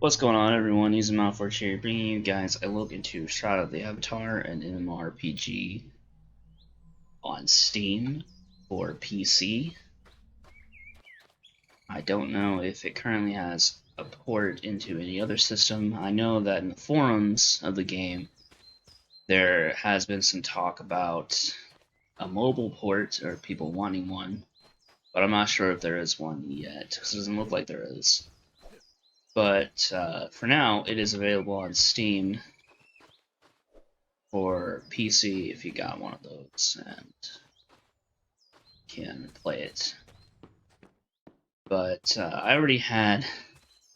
What's going on, everyone? Using Malforge here, bringing you guys a look into Shroud of the Avatar, an MMORPG on Steam for PC. I don't know if it currently has a port into any other system. I know that in the forums of the game, there has been some talk about a mobile port, or people wanting one, but I'm not sure if there is one yet, because it doesn't look like there is. But for now, it is available on Steam for PC if you got one of those and can play it. But I already had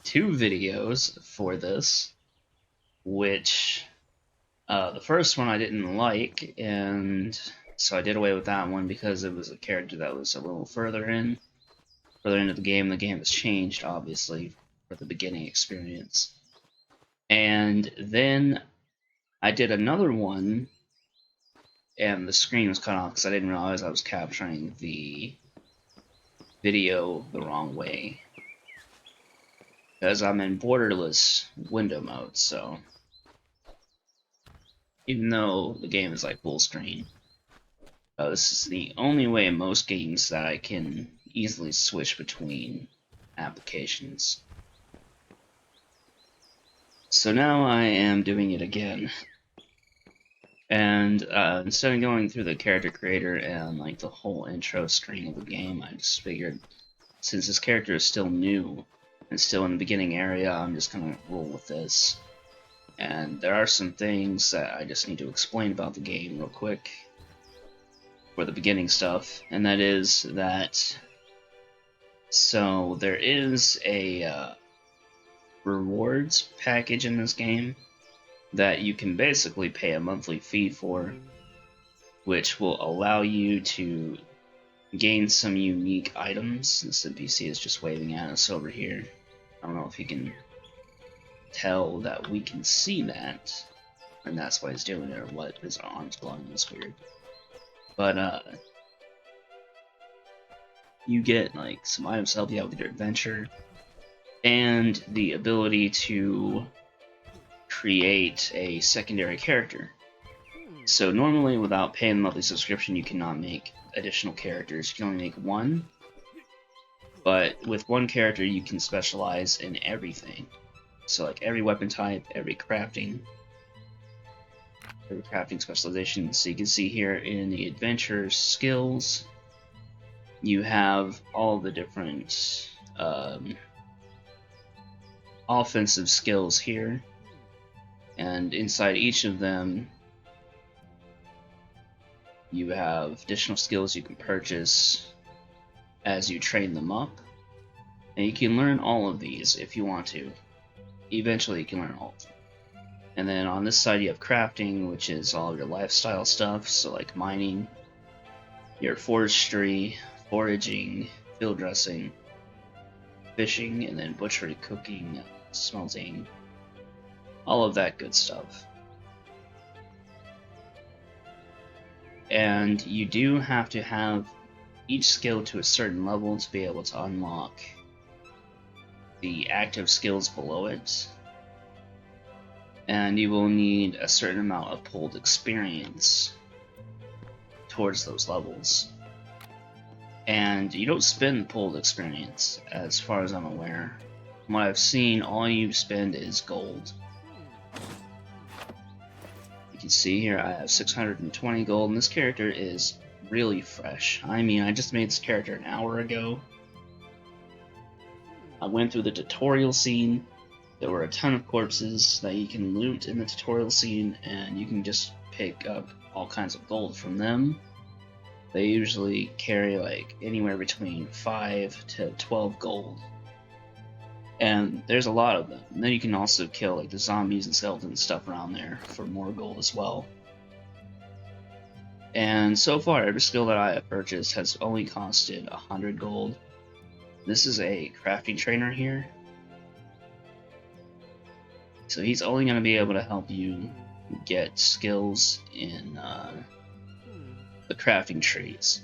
2 videos for this, which the first one I didn't like, and so I did away with that one because it was a character that was a little further into the game. The game has changed, obviously, for the beginning experience. And then I did another one, and the screen was cut off because I didn't realize I was capturing the video the wrong way. Because I'm in borderless window mode, so even though the game is like full screen, this is the only way in most games that I can easily switch between applications. So now I am doing it again. And instead of going through the character creator and like the whole intro screen of the game, I just figured since this character is still new and still in the beginning area, I'm just gonna roll with this. And there are some things that I just need to explain about the game real quick for the beginning stuff, and that is that so there is a rewards package in this game that you can basically pay a monthly fee for, which will allow you to gain some unique items. This NPC is just waving at us over here. I don't know if you can tell that we can see that, and that's why he's doing it, or what his arms glowing. It's weird. But you get like some items to help you out with your adventure, and the ability to create a secondary character. So normally, without paying the monthly subscription, you cannot make additional characters. You can only make one, but with one character, you can specialize in everything. So like every weapon type, every crafting specialization. So you can see here in the adventure skills, you have all the different offensive skills here, and inside each of them you have additional skills you can purchase as you train them up, and you can learn all of these if you want to. Eventually you can learn all of them. And then on this side you have crafting, which is all your lifestyle stuff, so like mining, your forestry, foraging, field dressing, fishing, and then butchery, cooking, smelting, all of that good stuff. And you do have to have each skill to a certain level to be able to unlock the active skills below it. And you will need a certain amount of pulled experience towards those levels. And you don't spend pulled experience, as far as I'm aware. From what I've seen, all you spend is gold. You can see here I have 620 gold, and this character is really fresh. I mean, I just made this character an hour ago. I went through the tutorial scene. There were a ton of corpses that you can loot in the tutorial scene, and you can just pick up all kinds of gold from them. They usually carry like anywhere between 5 to 12 gold. And there's a lot of them. And then you can also kill like the zombies and skeletons and stuff around there for more gold as well. And so far, every skill that I have purchased has only costed 100 gold. This is a crafting trainer here. So he's only going to be able to help you get skills in the crafting trees.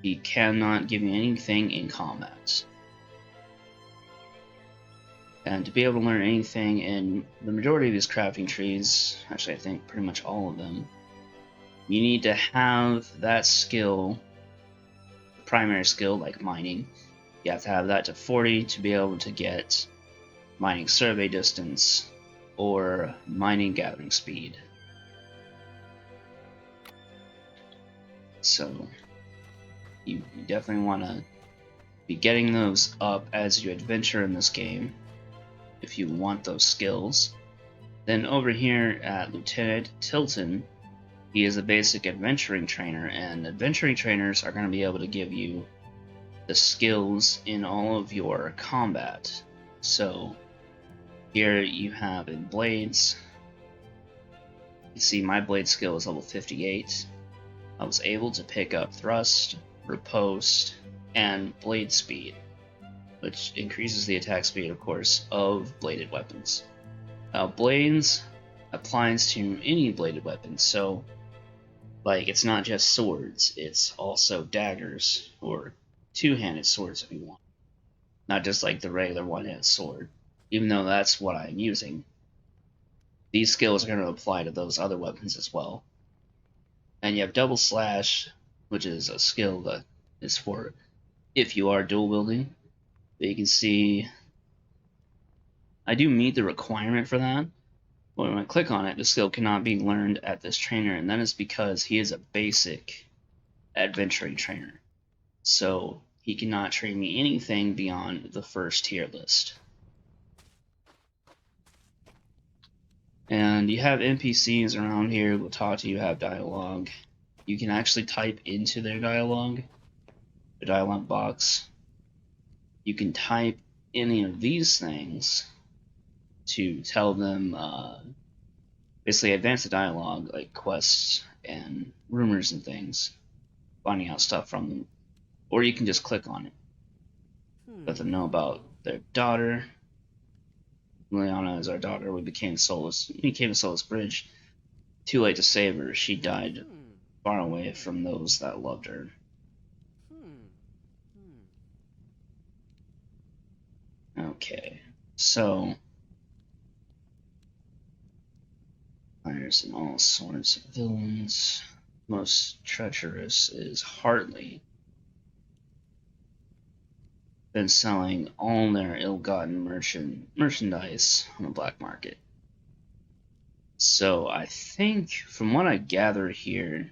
He cannot give you anything in combat. And to be able to learn anything in the majority of these crafting trees, actually I think pretty much all of them, you need to have that skill, primary skill like mining. You have to have that to 40 to be able to get mining survey distance or mining gathering speed. So you definitely want to be getting those up as you adventure in this game if you want those skills. Then over here at Lieutenant Tilton, he is a basic adventuring trainer, and adventuring trainers are going to be able to give you the skills in all of your combat. So here you have in blades, you see my blade skill is level 58. I was able to pick up thrust, riposte, and blade speed, which increases the attack speed, of course, of bladed weapons. Blades applies to any bladed weapon, so like it's not just swords, it's also daggers or two-handed swords if you want. Not just like the regular one-handed sword, even though that's what I'm using. These skills are going to apply to those other weapons as well. And you have double slash, which is a skill that is for if you are dual wielding. But you can see I do meet the requirement for that. But when I click on it, the skill cannot be learned at this trainer, and that is because he is a basic adventuring trainer. So he cannot train me anything beyond the first tier list. And you have NPCs around here who will talk to you, have dialogue. You can actually type into their dialogue, the dialogue box. You can type any of these things to tell them, basically advance the dialogue, like quests and rumors and things, finding out stuff from them. Or you can just click on it, let them know about their daughter. Liliana is our daughter. We became a soulless bridge. Too late to save her. She died far away from those that loved her. Okay, so fires in all sorts of villains. Most treacherous is Hartley. Been selling all their ill-gotten merchandise on the black market. So I think, from what I gather here,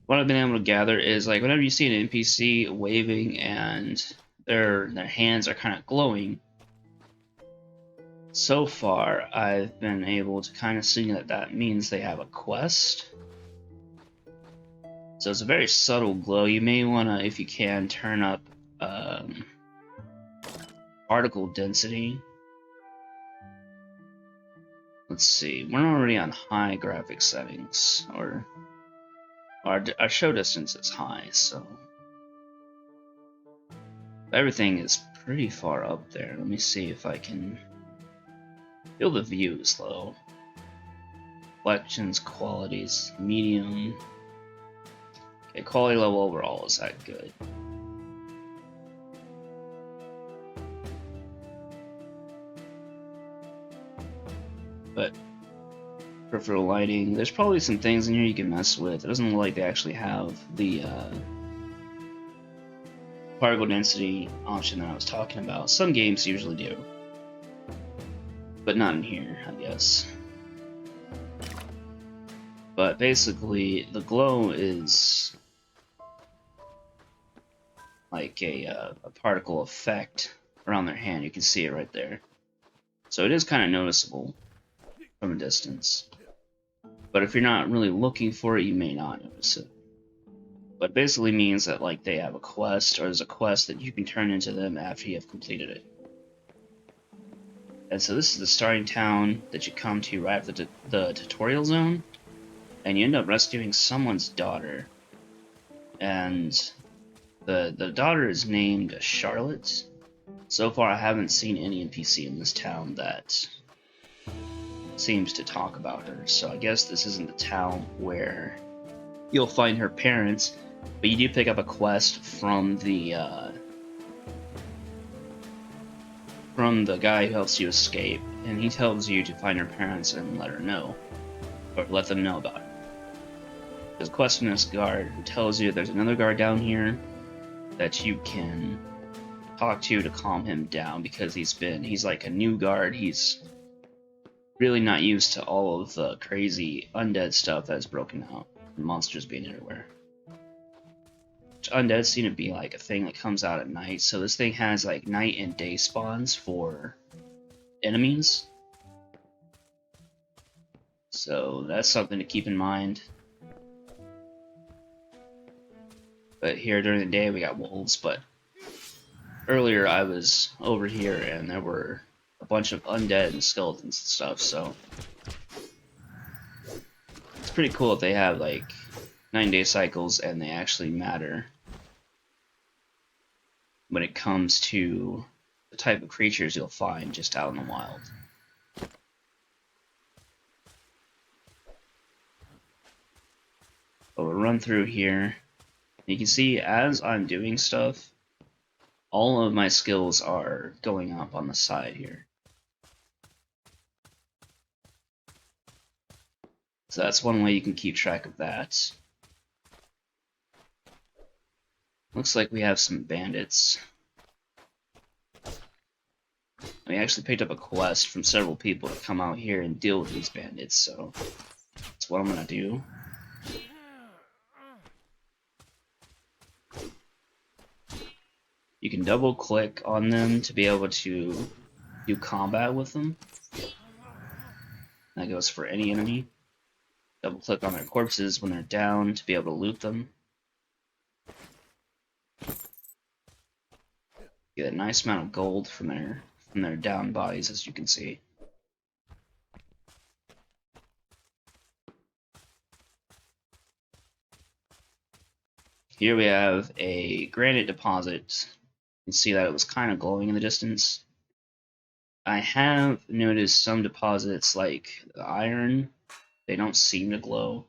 what I've been able to gather is like whenever you see an NPC waving and their hands are kind of glowing, so far I've been able to kind of see that that means they have a quest. So it's a very subtle glow. You may want to, if you can, turn up particle density. Let's see, we're already on high graphic settings, or our show distance is high, so everything is pretty far up there. Let me see if I can feel the view is low. Reflections, qualities, medium. Okay, quality level overall is that good. But peripheral lighting, there's probably some things in here you can mess with. It doesn't look like they actually have the particle density option that I was talking about. Some games usually do, but not in here, I guess. But basically, the glow is like a particle effect around their hand. You can see it right there. So it is kind of noticeable from a distance. But if you're not really looking for it, you may not notice it. But it basically means that like they have a quest, or there's a quest that you can turn into them after you have completed it. And so this is the starting town that you come to right after the tutorial zone, and you end up rescuing someone's daughter. And the daughter is named Charlotte. So far I haven't seen any NPC in this town that seems to talk about her, so I guess this isn't the town where you'll find her parents, but you do pick up a quest from the from the guy who helps you escape, and he tells you to find your parents and let her know, or let them know about it. There's a quest from this guard who tells you there's another guard down here that you can talk to calm him down, because he's like a new guard. He's really not used to all of the crazy undead stuff that's broken out, and monsters being everywhere. Undead seem to be like a thing that comes out at night, so this thing has like night and day spawns for enemies. So that's something to keep in mind. But here during the day we got wolves, but earlier I was over here and there were a bunch of undead and skeletons and stuff, so it's pretty cool that they have like 9-day cycles and they actually matter when it comes to the type of creatures you'll find just out in the wild. But we'll run through here. You can see as I'm doing stuff, all of my skills are going up on the side here. So that's one way you can keep track of that. Looks like we have some bandits. We actually picked up a quest from several people to come out here and deal with these bandits, so that's what I'm gonna do. You can double click on them to be able to do combat with them. That goes for any enemy. Double click on their corpses when they're down to be able to loot them. Get a nice amount of gold from their down bodies, as you can see. Here we have a granite deposit. You can see that it was kind of glowing in the distance. I have noticed some deposits like the iron, they don't seem to glow.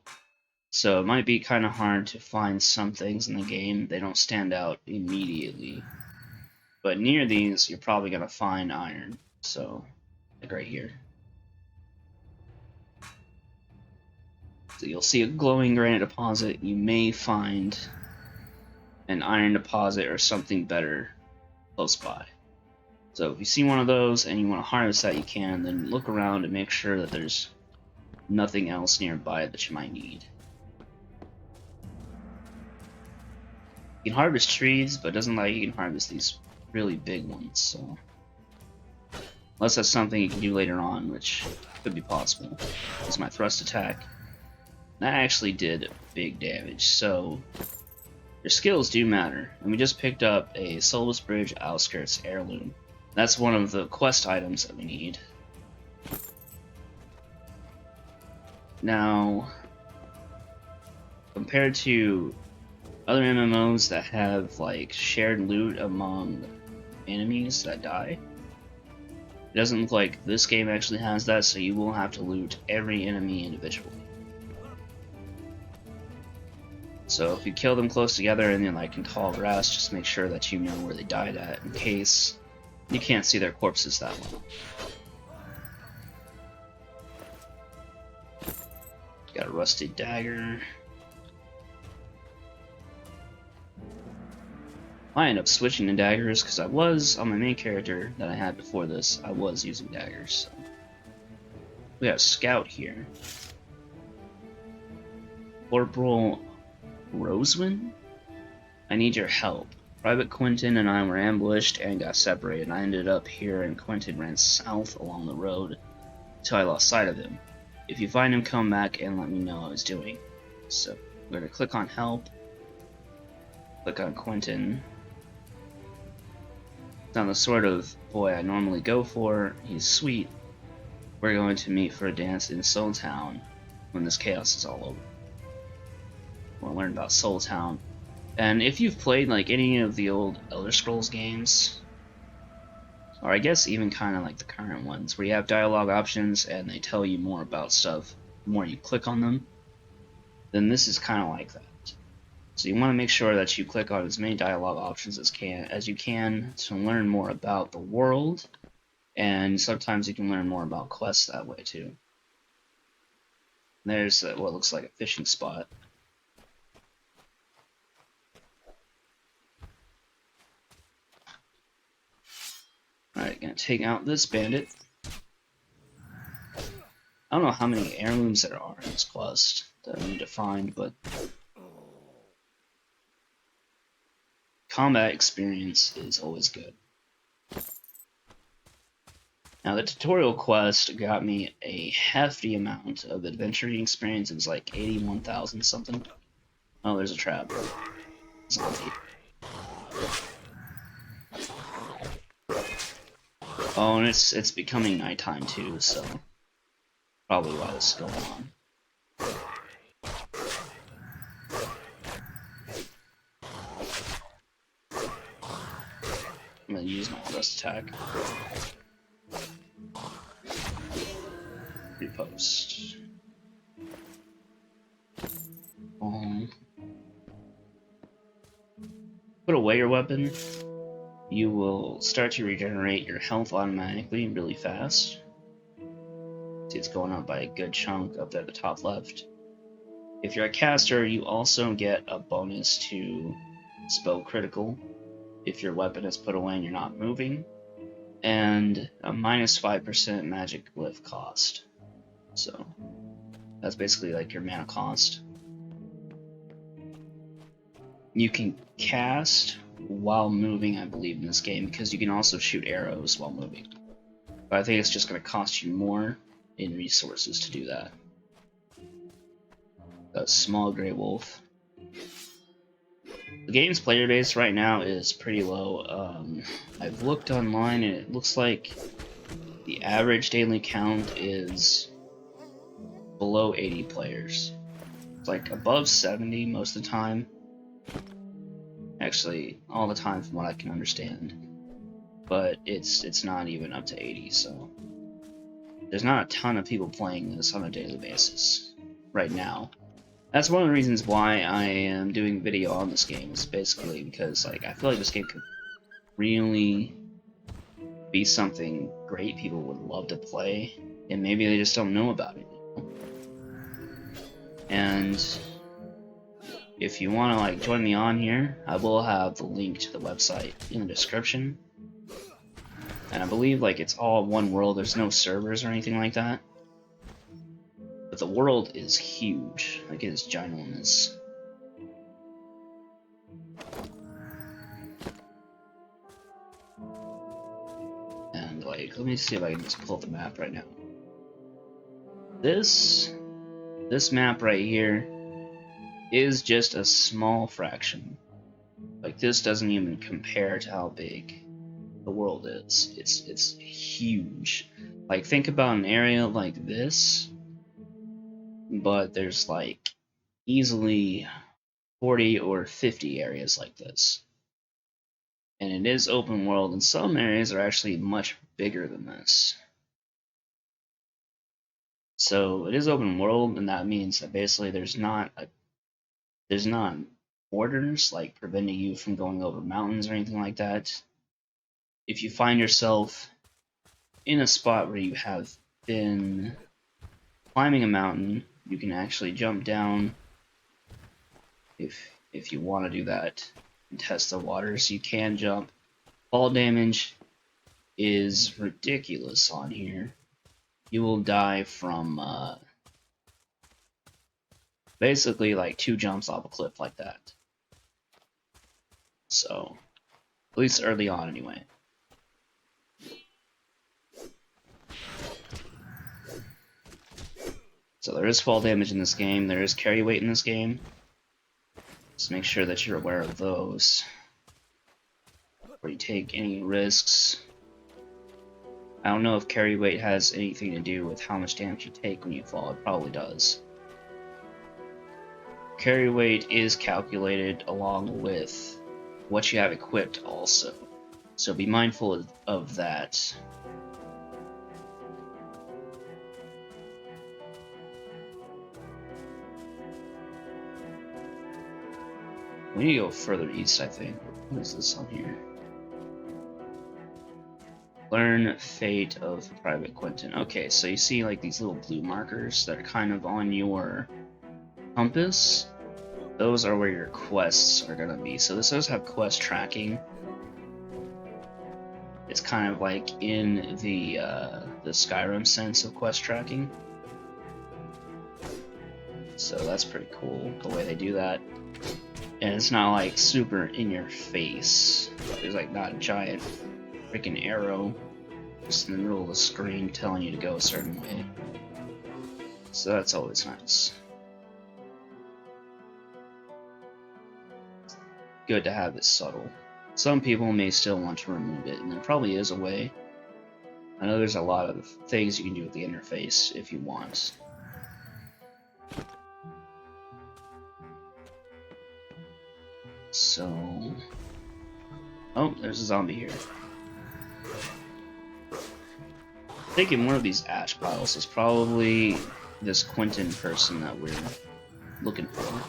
So it might be kind of hard to find some things in the game. They don't stand out immediately. But near these, you're probably going to find iron. So, like right here. So you'll see a glowing granite deposit. You may find an iron deposit or something better close by. So if you see one of those and you want to harvest that, you can. Then look around and make sure that there's nothing else nearby that you might need. You can harvest trees, but it doesn't like you can harvest these really big ones, so unless that's something you can do later on, which could be possible. This is my thrust attack. That actually did big damage, so your skills do matter. And we just picked up a Soulless Bridge Outskirts heirloom. That's one of the quest items that we need. Now, compared to other MMOs that have like shared loot among enemies that die, it doesn't look like this game actually has that, so you will have to loot every enemy individually. So if you kill them close together and then like in tall grass, just make sure that you know where they died at in case you can't see their corpses that well. Got a rusted dagger. I ended up switching to daggers because I was, on my main character that I had before this, I was using daggers. So. We have Scout here. Corporal Rosewind? I need your help. Private Quentin and I were ambushed and got separated. I ended up here and Quentin ran south along the road until I lost sight of him. If you find him, come back and let me know how he's doing. So we're going to click on help. Click on Quentin. Not the sort of boy I normally go for. He's sweet. We're going to meet for a dance in Soul Town when this chaos is all over. We'll learn about Soul Town. And if you've played like any of the old Elder Scrolls games, or I guess even kind of like the current ones, where you have dialogue options and they tell you more about stuff the more you click on them, then this is kind of like that. So you want to make sure that you click on as many dialogue options as you can to learn more about the world And sometimes you can learn more about quests that way too. There's what looks like a fishing spot. Alright, gonna take out this bandit. I don't know how many heirlooms there are in this quest that I need to find, but combat experience is always good. Now, the tutorial quest got me a hefty amount of adventuring experience. It was like 81,000 something. Oh, there's a trap. Zombie. Oh, and it's becoming nighttime too, so probably why this is going on. I'm gonna use my thrust attack. Repost. Put away your weapon. You will start to regenerate your health automatically really fast. See, it's going up by a good chunk up there at the top left. If you're a caster, you also get a bonus to spell critical if your weapon is put away and you're not moving, and a minus 5% magic glyph cost. So that's basically like your mana cost. You can cast while moving, I believe, in this game, because you can also shoot arrows while moving. But I think it's just going to cost you more in resources to do that. A small gray wolf. The game's player base right now is pretty low. I've looked online and it looks like the average daily count is below 80 players. It's like above 70 most of the time. Actually, all the time from what I can understand. But it's not even up to 80, so there's not a ton of people playing this on a daily basis right now. That's one of the reasons why I am doing video on this game, is basically because like I feel like this game could really be something great people would love to play, and maybe they just don't know about it. And if you want to like join me on here, I will have the link to the website in the description. And I believe like it's all one world, there's no servers or anything like that. But the world is huge, like it is ginormous. And like, let me see if I can just pull up the map right now. This map right here is just a small fraction. Like this doesn't even compare to how big the world is. It's huge. Like think about an area like this, but there's like easily 40 or 50 areas like this. And it is open world, and some areas are actually much bigger than this. So it is open world, and that means that basically there's not borders like preventing you from going over mountains or anything like that. If you find yourself in a spot where you have been climbing a mountain, you can actually jump down if you want to do that and test the waters. You can jump. Fall damage is ridiculous on here. You will die from basically like 2 jumps off a cliff like that. So, at least early on anyway. So there is fall damage in this game, there is carry weight in this game. Just make sure that you're aware of those before you take any risks. I don't know if carry weight has anything to do with how much damage you take when you fall. It probably does. Carry weight is calculated along with what you have equipped also. So be mindful of that. We need to go further east, I think. What is this on here? Learn fate of Private Quentin. Okay, so you see like these little blue markers that are kind of on your compass. Those are where your quests are gonna be. So this does have quest tracking. It's kind of like in the Skyrim sense of quest tracking. So that's pretty cool, the way they do that. And it's not like super in your face. There's like not a giant freaking arrow just in the middle of the screen telling you to go a certain way. So that's always nice. Good to have it subtle. Some people may still want to remove it, and there probably is a way. I know there's a lot of things you can do with the interface if you want. So... oh, there's a zombie here. I think in one of these ash piles is probably this Quentin person that we're looking for.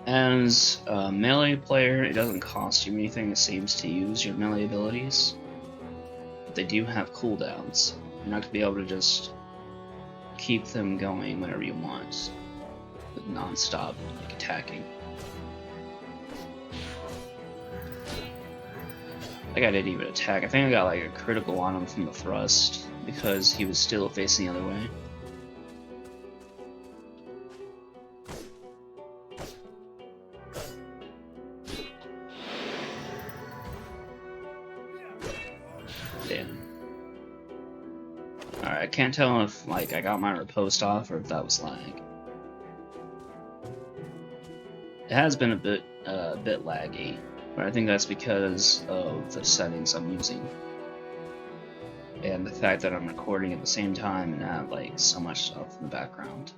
As a melee player, it doesn't cost you anything, it seems, to use your melee abilities. But they do have cooldowns. You're not going to be able to just keep them going whenever you want, with non-stop like, attacking. That guy didn't even attack. I think I got like a critical on him from the thrust, because he was still facing the other way. Alright, I can't tell if like I got my riposte off or if that was lag. It has been a bit laggy, but I think that's because of the settings I'm using. And the fact that I'm recording at the same time and have like so much stuff in the background.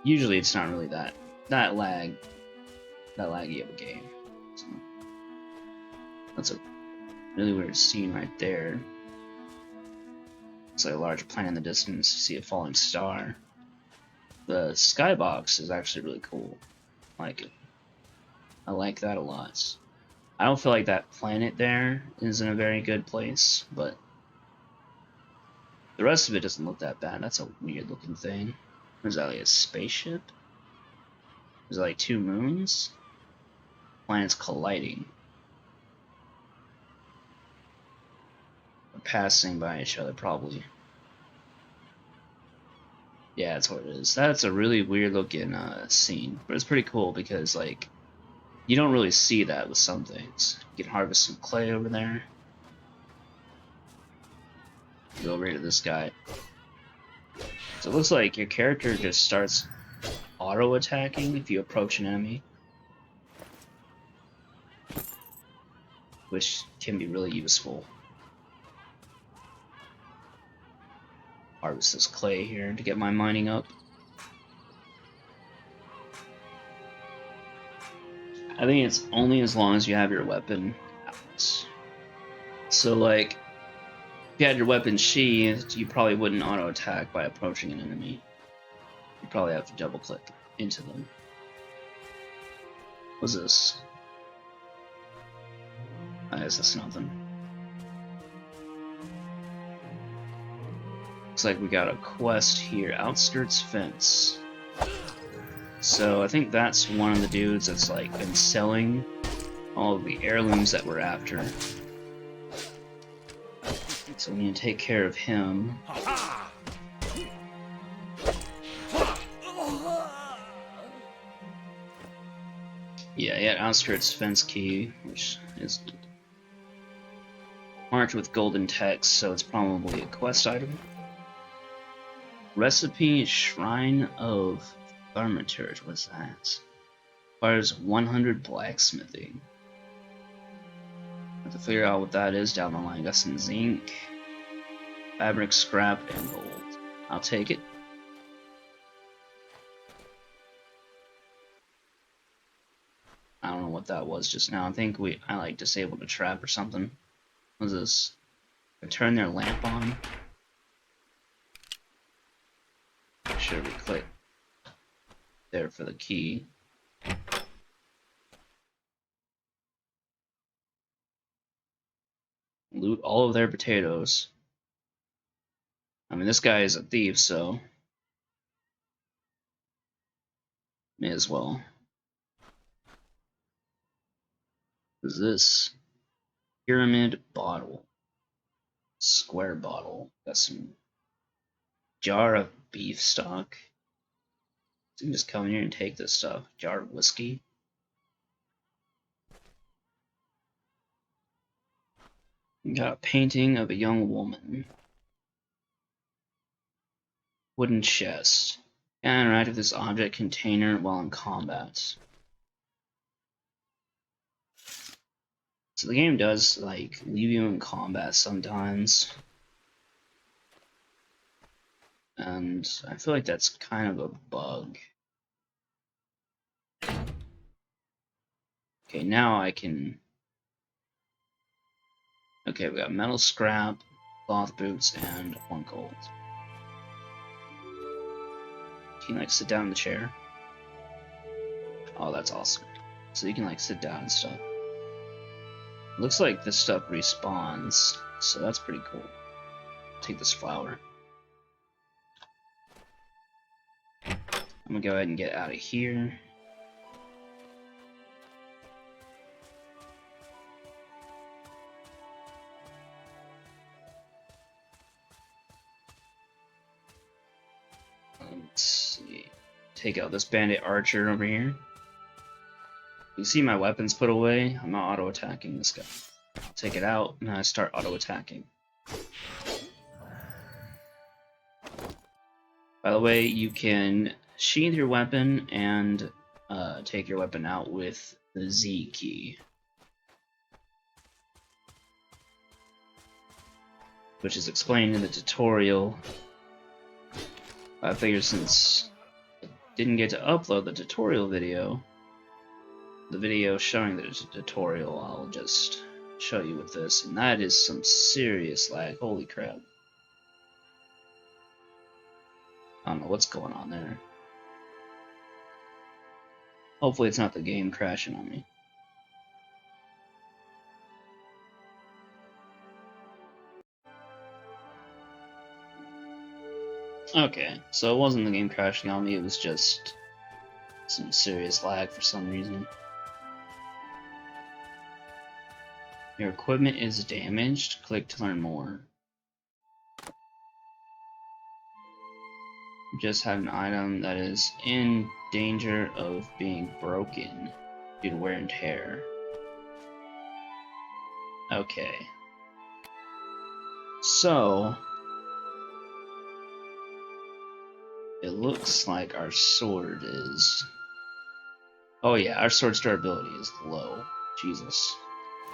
Usually it's not really that laggy of a game. So, that's a really weird scene right there. It's like a large planet in the distance. You see a falling star. The skybox is actually really cool. I like it. I like that a lot. I don't feel like that planet there is in a very good place, but the rest of it doesn't look that bad. That's a weird looking thing. What is that, like a spaceship? Is it like two moons? Planets colliding. Or passing by each other, probably. Yeah, that's what it is. That's a really weird looking scene, but it's pretty cool because like you don't really see that with some things. You can harvest some clay over there. Go right to this guy. So it looks like your character just starts auto attacking if you approach an enemy, which can be really useful. Harvest this clay here to get my mining up. I think it's only as long as you have your weapon out. So like, if you had your weapon sheathed, you probably wouldn't auto attack by approaching an enemy. You probably have to double click into them. What's this? I guess that's nothing. Looks like we got a quest here, Outskirts Fence. So I think that's one of the dudes that's like been selling all of the heirlooms that we're after. So we need to take care of him. Yeah, Outskirts Fence key, which is marked with golden text, so it's probably a quest item. Recipe Shrine of Thaumaturge, what's that? Requires 100 blacksmithing. Have to figure out what that is down the line. Got some zinc, fabric, scrap, and gold. I'll take it. I don't know what that was just now. I think I like disabled a trap or something. What's this? Turn their lamp on. sure we click there for the key. Loot all of their potatoes. I mean, this guy is a thief, so may as well. What is this? Pyramid bottle. Square bottle. Got some jar of beef stock. So you can just come in here and take this stuff. Jar of whiskey. You got a painting of a young woman. Wooden chest. Can interact with this object container while in combat. So the game does like leave you in combat sometimes. And I feel like that's kind of a bug. Okay, now I can... Okay, we got metal scrap, cloth boots, and 1 gold. Can you like sit down in the chair? Oh, that's awesome. So you can like sit down and stuff. Looks like this stuff respawns, so that's pretty cool. Take this flower. I'm gonna go ahead and get out of here. Let's see. Take out this bandit archer over here. You see my weapons put away? I'm not auto-attacking this guy. I'll take it out, and I start auto-attacking. By the way, you can sheathe your weapon and take your weapon out with the Z key. Which is explained in the tutorial. I figured since I didn't get to upload the tutorial video, the video showing the tutorial, I'll just show you with this, and that is some serious lag. Holy crap. I don't know what's going on there. Hopefully it's not the game crashing on me. Okay, so it wasn't the game crashing on me, it was just some serious lag for some reason. Your equipment is damaged. Click to learn more. You just had an item that is in danger of being broken due to wear and tear. Okay. So it looks like our sword is... Oh yeah, our sword's durability is low. Jesus.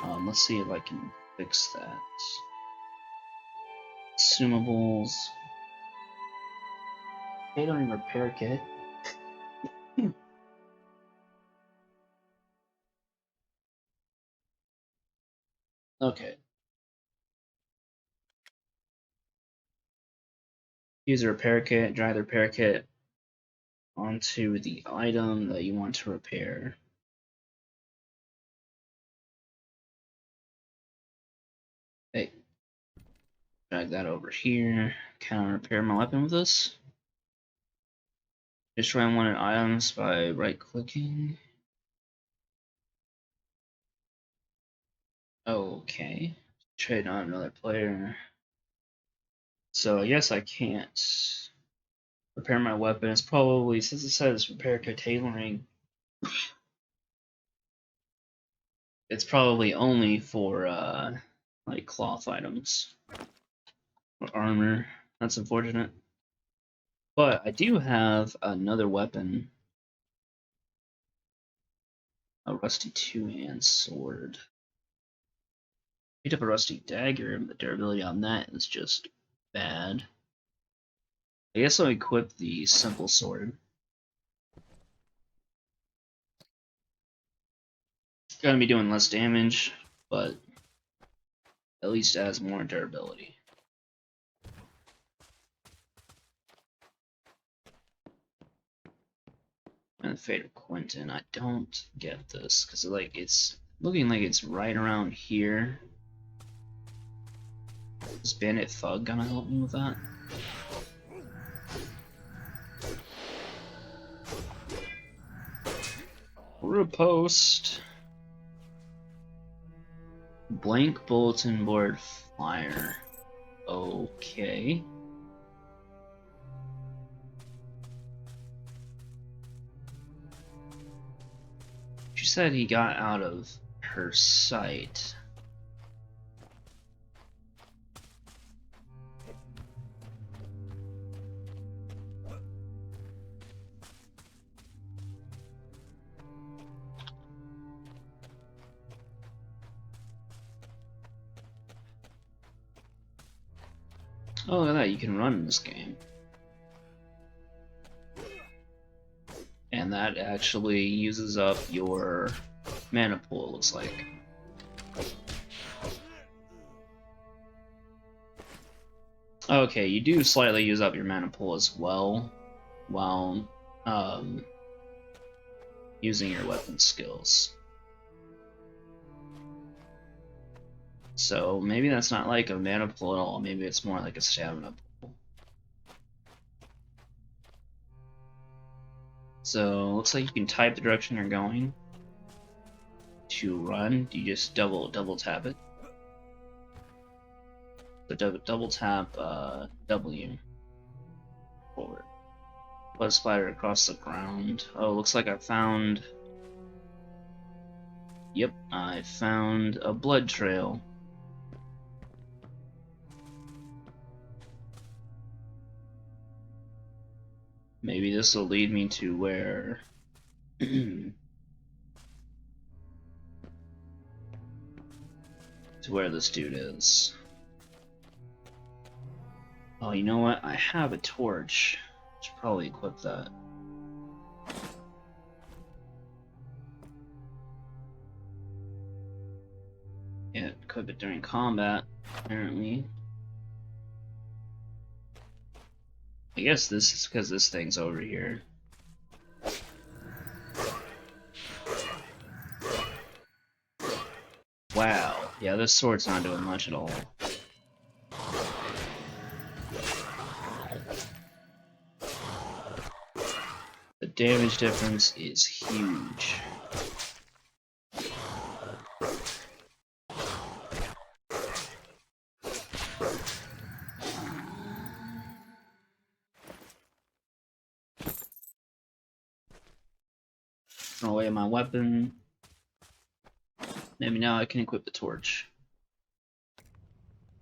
Let's see if I can fix that. Consumables. They don't even repair kit. Okay. Use a repair kit, drag the repair kit onto the item that you want to repair. Hey, drag that over here. Can I repair my weapon with this? Destroy unwanted items by right-clicking. Okay. Trade on another player. So I guess I can't repair my weapon. It's probably, since it says repair kit tailoring, it's probably only for like cloth items or armor. That's unfortunate. But I do have another weapon. A rusty two-hand sword. Picked up a rusty dagger, but the durability on that is just bad. I guess I'll equip the simple sword. Gonna be doing less damage, but at least it has more durability. And the fate of Quentin. I don't get this because like it's looking like it's right around here. Is Bandit Thug gonna help me with that? Riposte. Blank bulletin board flyer. Okay. She said he got out of her sight. Oh, look at that, you can run in this game. And that actually uses up your mana pool, it looks like. Okay, you do slightly use up your mana pool as well while using your weapon skills. So maybe that's not like a mana pool at all, maybe it's more like a stamina pool. So looks like you can type the direction you're going. To run, you just double tap it. So double tap W forward. Blood splatter across the ground. Oh, looks like I found. Yep, I found a blood trail. Maybe this will lead me to where. To where this dude is. Oh, you know what? I have a torch. Should probably equip that. Yeah, equip it during combat, apparently. I guess this is because this thing's over here. Wow. Yeah, this sword's not doing much at all. The damage difference is huge. Throw away my weapon. Maybe now I can equip the torch.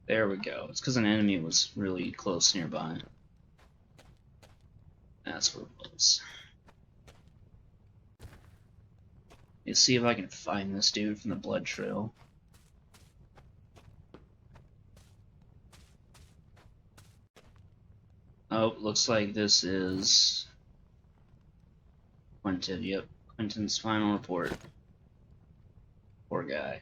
There we go. It's because an enemy was really close nearby. That's what it was. Let's see if I can find this dude from the blood trail. Oh, looks like this is Quentin. Yep, Quentin's final report. Poor guy.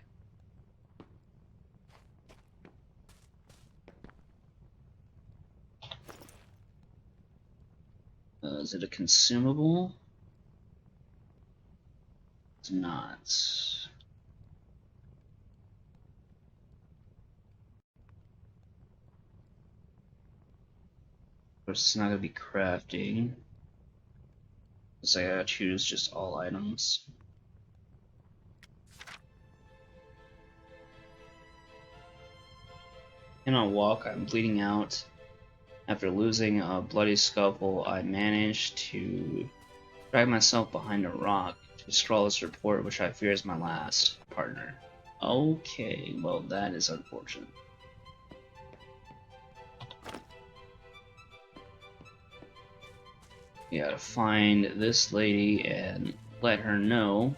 Is it a consumable? It's not. Of course, it's not gonna be crafting. So I gotta choose just all items. Cannot walk, I'm bleeding out. After losing a bloody scuffle, I managed to drag myself behind a rock to scrawl this report, which I fear is my last, partner. Okay, well that is unfortunate. You gotta find this lady and let her know.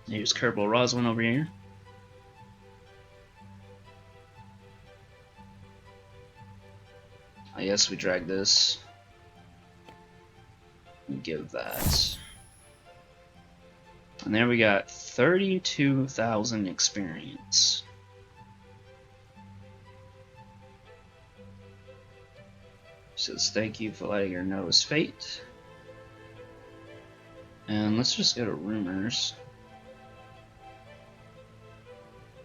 Here's Kerbal Roslin over here. I guess we drag this and give that. And there we got 32,000 experience. Says thank you for letting her know his fate. And let's just go to rumors.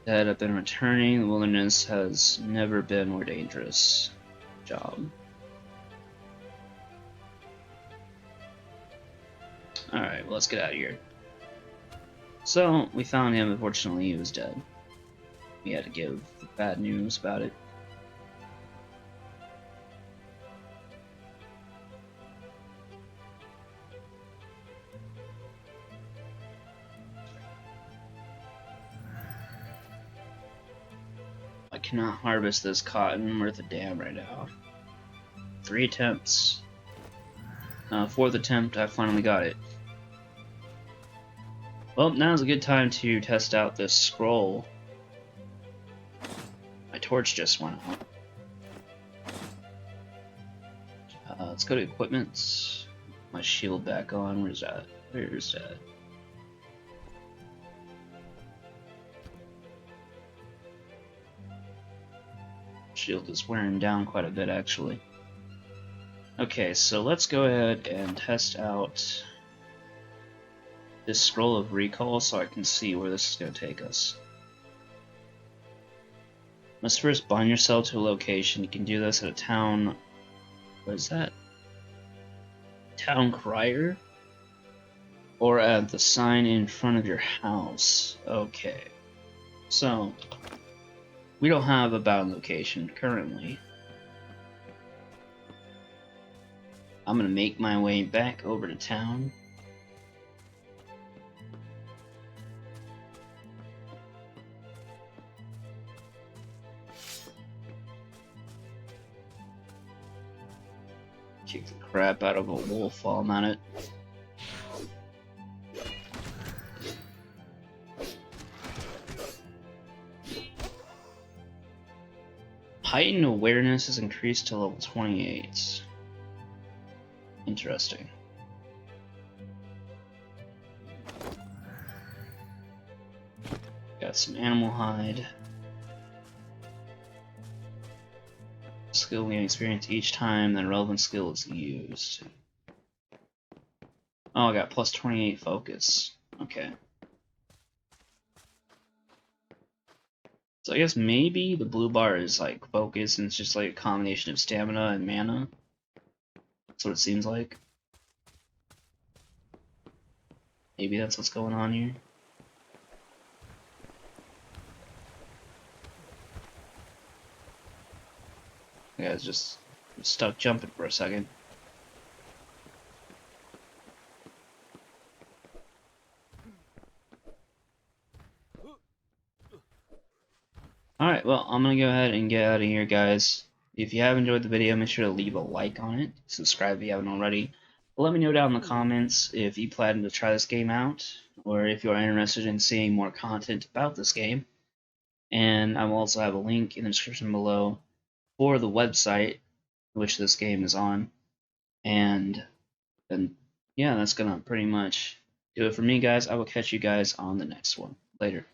That have been returning. The wilderness has never been more dangerous. Job. Alright, well, let's get out of here. So, we found him. Unfortunately, he was dead. We had to give the bad news about it. I cannot harvest this cotton worth a damn right now. 3 attempts. 4th attempt, I finally got it. Well, now's a good time to test out this scroll. My torch just went out. Let's go to equipment. My shield back on. Where's that? Where's that? Shield is wearing down quite a bit, actually. Okay, so let's go ahead and test out this scroll of recall so I can see where this is going to take us. Must first bind yourself to a location. You can do this at a town. What is that? Town crier? Or at the sign in front of your house. Okay. So, we don't have a bound location currently. I'm gonna make my way back over to town. Kick the crap out of a wolf while I'm at it. Heightened awareness is increased to level 28. Interesting. Got some animal hide. Skill gain experience each time the relevant skill is used. Oh, I got plus 28 focus. Okay. So I guess maybe the blue bar is like focus and it's just like a combination of stamina and mana. That's what it seems like. Maybe that's what's going on here. Yeah, it's just stuck jumping for a second. Alright, well, I'm gonna go ahead and get out of here, guys. If you have enjoyed the video, make sure to leave a like on it. Subscribe if you haven't already. Let me know down in the comments if you plan to try this game out, or if you're interested in seeing more content about this game. And I will also have a link in the description below for the website which this game is on. And yeah, that's gonna pretty much do it for me, guys. I will catch you guys on the next one. Later.